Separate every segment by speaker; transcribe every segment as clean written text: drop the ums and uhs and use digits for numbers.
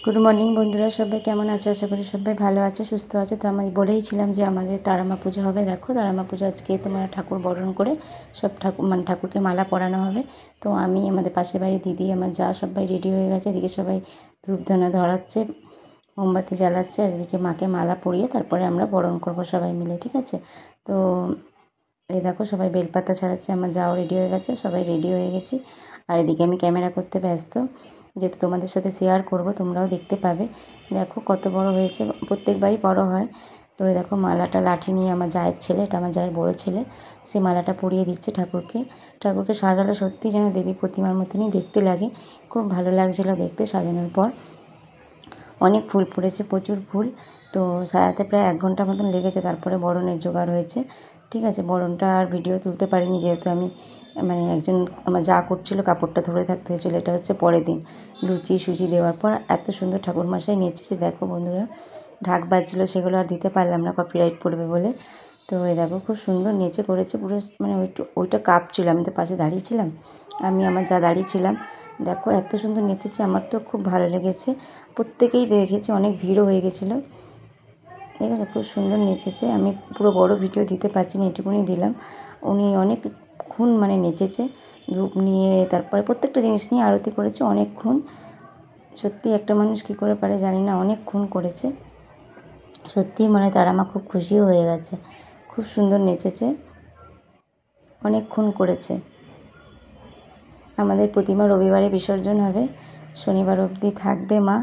Speaker 1: Good morning বন্ধুরা, সবাই কেমন আছো? আশা করি সবাই ভালো আছো, সুস্থ আছো। তো আমি বলেইছিলাম যে আমাদের তারামা পুজো হবে। দেখো তারামা পুজো আজকে তোমার ঠাকুর বরণ করে সব ঠাকুরকে মালা পরানো হবে। তো আমি, আমাদের পাশের বাড়ি দিদি, আমার যা সবাই রেডি হয়ে গেছে। এদিকে সবাই ধূপধুনা ধরাচ্ছে, মোমবাতি জ্বালাচ্ছে, আর এদিকে মাকে মালা পরিয়ে তারপরে আমরা বরণ করবো সবাই মিলে, ঠিক আছে? তো এই দেখো সবাই বেলপাতা ছাড়াচ্ছে, আমার যাও রেডি হয়ে গেছে, সবাই রেডি হয়ে গেছি। আর এদিকে আমি ক্যামেরা করতে ব্যস্ত, যেহেতু তোমাদের সাথে শেয়ার করব, তোমরাও দেখতে পাবে। দেখো কত বড় হয়েছে, প্রত্যেকবারই বড় হয়। তো এই দেখো মালাটা লাঠি নিয়ে আমার জায়ের ছেলে, এটা আমার জায়ের বড় ছেলে, সে মালাটা পরিয়ে দিচ্ছে ঠাকুরকে। ঠাকুরকে সাজালো সত্যি যেন দেবী প্রতিমার মতনই দেখতে লাগে, খুব ভালো লাগছিলো দেখতে সাজানোর পর। অনেক ফুল পড়েছে, প্রচুর ফুল। তো সাজাতে প্রায় 1 ঘন্টার মতন লেগেছে, তারপরে বরণের জোগাড় হয়েছে, ঠিক আছে? বরণটা আর ভিডিও তুলতে পারিনি, যেহেতু আমি একজন আমার যা করছিলো কাপড়টা ধরে থাকতে হয়েছিলো। এটা হচ্ছে পরের দিন লুচি সুজি দেওয়ার পর। এত সুন্দর ঠাকুরমশাই নেচেছে দেখো বন্ধুরা, ঢাক বাজছিলো, সেগুলো আর দিতে পারলাম না, কপিরাইট পড়বে বলে। তো এই দেখো খুব সুন্দর নেচে করেছে পুরো, ওইটা কাঁপছিল, আমি তো পাশে দাঁড়িয়েছিলাম, আমি আমার যা দাঁড়িয়েছিলাম। দেখো এত সুন্দর নেচেছে, আমার তো খুব ভালো লেগেছে। প্রত্যেকেই দেখেছি, অনেক ভিড়ও হয়ে গেছিলো, ঠিক আছে? খুব সুন্দর নেচেছে। আমি পুরো বড় ভিডিও দিতে পারছি না, এটুকুনি দিলাম। উনি অনেকক্ষণ নেচেছে, ধূপ নিয়ে, তারপরে প্রত্যেকটা জিনিস নিয়ে আরতি করেছে অনেকক্ষণ। সত্যি একটা মানুষ কী করে পারে জানি না, অনেকক্ষণ করেছে। সত্যিই তারা মা খুব খুশিও হয়ে গেছে, খুব সুন্দর নেচেছে, অনেকক্ষণ করেছে। আমাদের প্রতিমা রবিবারে বিসর্জন হবে, শনিবার অবধি থাকবে মা।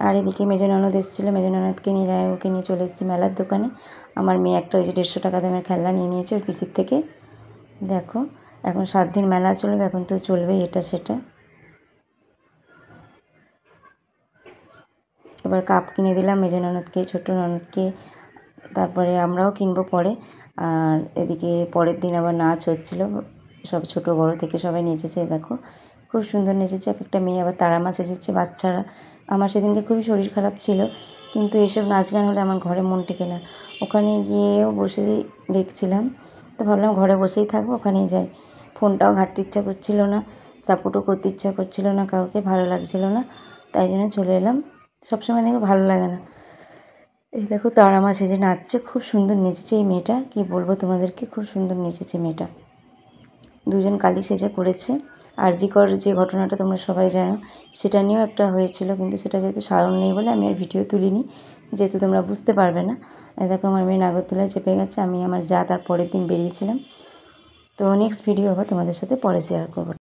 Speaker 1: আর এদিকে মেজো ননদ এসেছিলো, মেজো ননদকে নিয়ে ওকে নিয়ে চলে এসেছি মেলার দোকানে। আমার মেয়ে একটা ওই যে 150 টাকা দামের খেলনা নিয়ে নিয়েছে ওর পিসির থেকে। দেখো এখন 7 দিন মেলা চলবে, এখন তো চলবেই এটা সেটা। এবার কাপ কিনে দিলাম মেজো ননদকে, ছোটো ননদকে, তারপরে আমরাও কিনবো পরে। আর এদিকে পরের দিন আবার নাচ হচ্ছিলো, সব ছোটো বড়ো থেকে সবাই নেচেছে। দেখো খুব সুন্দর নেচেছে, এক একটা মেয়ে আবার তারা মা সেজেছে, বাচ্চারা। আমার সেদিনকে খুবই শরীর খারাপ ছিল, কিন্তু এসব নাচ গান হলে আমার ঘরে মন টেকে না। ওখানে গিয়েও বসে দেখছিলাম, তো ভাবলাম ঘরে বসেই থাকবো, ওখানেই যাই। ফোনটাও ঘাঁটতে ইচ্ছা করছিল না, সাপোর্টও করতে ইচ্ছা করছিল না কাউকে, ভালো লাগছিল না, তাই জন্য চলে এলাম। সবসময় দেখবে ভালো লাগে না। এই দেখো তারা মা সেজে নাচছে, খুব সুন্দর নেচেছে এই মেয়েটা, কি বলবো তোমাদেরকে, খুব সুন্দর নেচেছে মেয়েটা। দুজন কালী সেজে করেছে। আরজি কর যে ঘটনাটা তোমরা সবাই জানো, সেটা নিয়েও একটা হয়েছিল, কিন্তু সেটা যেহেতু সারণ নেই বলে আমি আর ভিডিও তুলিনি, যেহেতু তোমরা বুঝতে পারবে না। দেখো আমার মেয়ে নাগরদোলায় চেপে গেছে, আমি আমার যা তার পরের দিন বেরিয়েছিলাম। তো নেক্সট ভিডিও আবার তোমাদের সাথে পরে শেয়ার করবো।